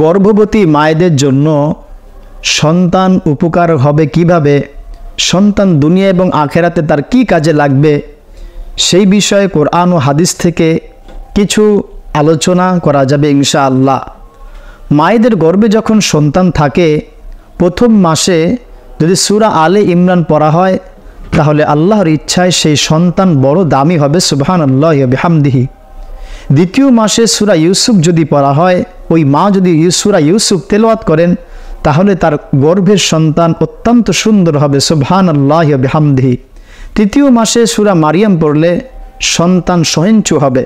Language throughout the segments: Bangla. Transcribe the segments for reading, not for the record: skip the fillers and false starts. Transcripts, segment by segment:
গর্ভবতী মায়েদের জন্য সন্তান উপকার হবে কিভাবে, সন্তান দুনিয়া এবং আখেরাতে তার কি কাজে লাগবে, সেই বিষয়ে কোরআন ও হাদিস থেকে কিছু আলোচনা করা যাবে ইনশাআল্লাহ। মায়েদের গর্ভে যখন সন্তান থাকে, প্রথম মাসে যদি সূরা আলে ইমরান পড়া হয় তাহলে আল্লাহর ইচ্ছায় সেই সন্তান বড় দামি হবে, সুবহানাল্লাহি ওয়া বিহামদিহি। দ্বিতীয় মাসে সূরা ইউসুফ যদি পড়া হয়, ওই মা যদি সূরা ইউসুফ তেলাওয়াত করেন তাহলে তার গর্ভের সন্তান অত্যন্ত সুন্দর হবে, সুবহানাল্লাহি ওয়া বিহামদিহি। তৃতীয় মাসে সূরা মারিয়াম পড়লে সন্তান সহিষ্ণু হবে।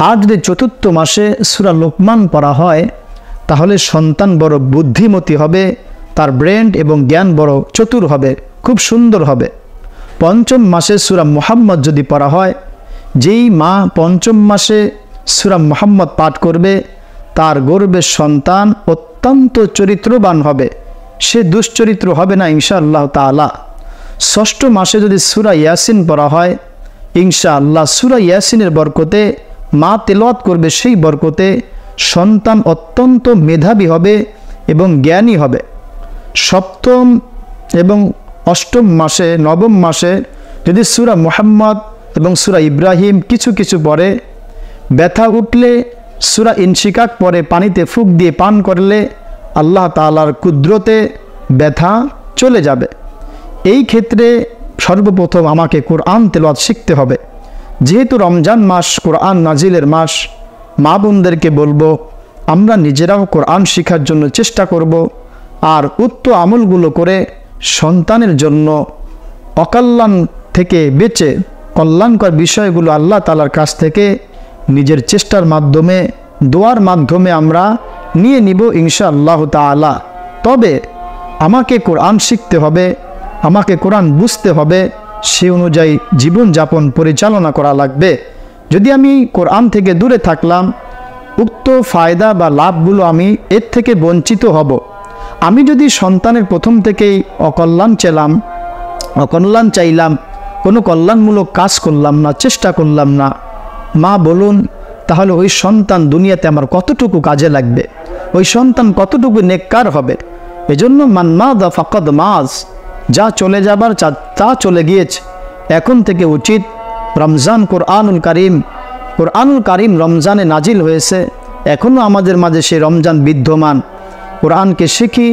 আর যদি চতুর্থ মাসে সূরা লোকমান পড়া হয় তাহলে সন্তান বড় বুদ্ধিমতী হবে, তার ব্রেন এবং জ্ঞান বড় চতুর হবে, খুব সুন্দর হবে। পঞ্চম মাসে সূরা মুহাম্মদ যদি পড়া হয়, যেই মা পঞ্চম মাসে সূরা মুহাম্মদ পাঠ করবে তার গর্ভের সন্তান অত্যন্ত চরিত্রবান হবে, সে দুশ্চরিত্র হবে না ইনশাআল্লাহ তাআলা। ষষ্ঠ মাসে যদি সূরা ইয়াসিন পড়া হয়, ইনশাআল্লাহ সূরা ইয়াসিনের বরকতে মা তেলাওয়াত করবে, সেই বরকতে সন্তান অত্যন্ত মেধাবী হবে এবং জ্ঞানী হবে। সপ্তম এবং অষ্টম মাসে, নবম মাসে যদি সূরা মুহাম্মদ এবং সূরা ইব্রাহিম কিছু কিছু পড়ে, ব্যথা উঠলে সূরা ইনশিকাক পরে পানিতে ফুঁক দিয়ে পান করলে আল্লাহ তাআলার কুদরতে ব্যথা চলে যাবে। এই ক্ষেত্রে সর্বপ্রথম আমাকে কোরআন তেলাওয়াত শিখতে হবে। যেহেতু রমজান মাস কোরআন নাজিলের মাস, মা বোনদেরকে বলবো আমরা নিজেরাও কোরআন শেখার জন্য চেষ্টা করব, আর উক্ত আমলগুলো করে সন্তানের জন্য অকল্যাণ থেকে বেঁচে কল্যাণকর বিষয়গুলো আল্লাহ তাআলার কাছ থেকে নিজের চেষ্টার মাধ্যমে, দোয়ার মাধ্যমে আমরা নিয়ে নিব ইনশাআল্লাহ তাআলা। তবে আমাকে কোরআন শিখতে হবে, আমাকে কোরআন বুঝতে হবে, সে অনুযায়ী জীবনযাপন পরিচালনা করা লাগবে। যদি আমি কোরআন থেকে দূরে থাকলাম, উক্ত ফায়দা বা লাভগুলো আমি এর থেকে বঞ্চিত হব। আমি যদি সন্তানের প্রথম থেকেই অকল্যাণ চাইলাম, কোনো কল্যাণমূলক কাজ করলাম না, চেষ্টা করলাম না, মা বলুন তাহলে ওই সন্তান দুনিয়াতে আমার কতটুকু কাজে লাগবে, ওই সন্তান কতটুকু নেককার হবে। এজন্য মান মাযা ফাকাদ মাজ, যা চলে যাবার তা চলে গিয়েছে। এখন থেকে উচিত রমজান কোরআনুল কারীম রমজানে নাজিল হয়েছে, এখনও আমাদের মাঝে সেই রমজান বিদ্যমান। কোরআনকে শিখি,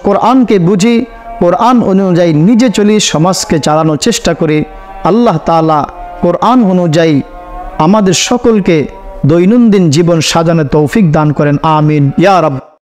কোরআনকে বুঝি, কোরআন অনুযায়ী নিজে চলি, সমাজকে চালানোর চেষ্টা করি। আল্লাহ তাআলা কোরআন অনুযায়ী আমাদের সকলকে দৈনন্দিন জীবন সাজানোর তৌফিক দান করেন, আমিন ইয়া রাব।